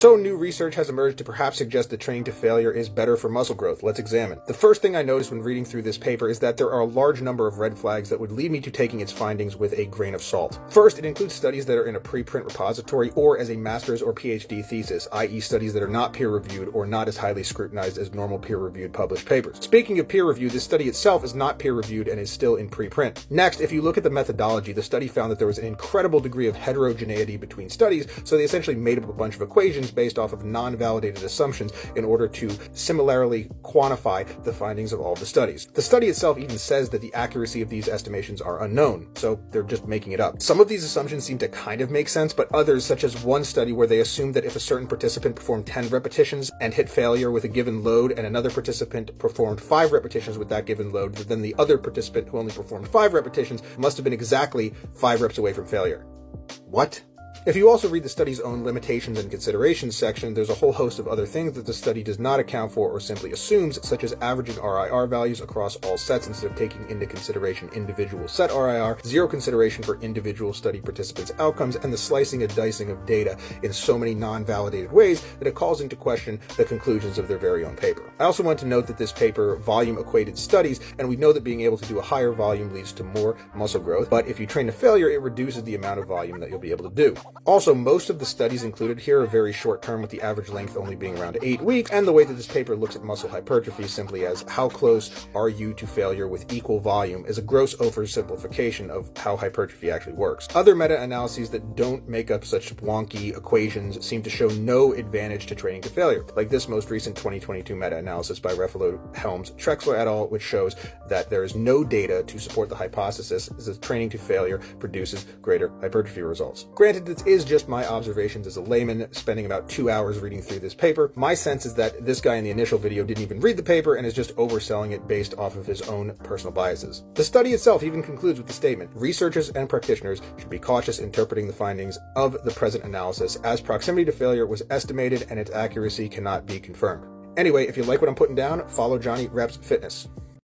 So new research has emerged to perhaps suggest that training to failure is better for muscle growth. Let's examine. The first thing I noticed when reading through this paper is that there are a large number of red flags that would lead me to taking its findings with a grain of salt. First, it includes studies that are in a preprint repository or as a master's or PhD thesis, i.e. studies that are not peer-reviewed or not as highly scrutinized as normal peer-reviewed published papers. Speaking of peer review, this study itself is not peer-reviewed and is still in preprint. Next, if you look at the methodology, the study found that there was an incredible degree of heterogeneity between studies, so they essentially made up a bunch of equations based off of non-validated assumptions in order to similarly quantify the findings of all the studies. The study itself even says that the accuracy of these estimations are unknown, so they're just making it up. Some of these assumptions seem to kind of make sense, but others, such as one study where they assumed that if a certain participant performed 10 repetitions and hit failure with a given load, and another participant performed 5 repetitions with that given load, then the other participant who only performed 5 repetitions must have been exactly 5 reps away from failure. What? If you also read the study's own limitations and considerations section, there's a whole host of other things that the study does not account for or simply assumes, such as averaging RIR values across all sets instead of taking into consideration individual set RIR, zero consideration for individual study participants' outcomes, and the slicing and dicing of data in so many non-validated ways that it calls into question the conclusions of their very own paper. I also want to note that this paper volume equated studies, and we know that being able to do a higher volume leads to more muscle growth, but if you train to failure, it reduces the amount of volume that you'll be able to do. Also, most of the studies included here are very short term, with the average length only being around 8 weeks, and the way that this paper looks at muscle hypertrophy simply as how close are you to failure with equal volume is a gross oversimplification of how hypertrophy actually works. Other meta-analyses that don't make up such wonky equations seem to show no advantage to training to failure, like this most recent 2022 meta-analysis by Refalo, Helms, Trexler et al., which shows that there is no data to support the hypothesis that training to failure produces greater hypertrophy results. Granted, this is just my observations as a layman spending about 2 hours reading through this paper. My sense is that this guy in the initial video didn't even read the paper and is just overselling it based off of his own personal biases. The study itself even concludes with the statement, researchers and practitioners should be cautious interpreting the findings of the present analysis, as proximity to failure was estimated and its accuracy cannot be confirmed. Anyway, if you like what I'm putting down, follow Johnny Reps Fitness.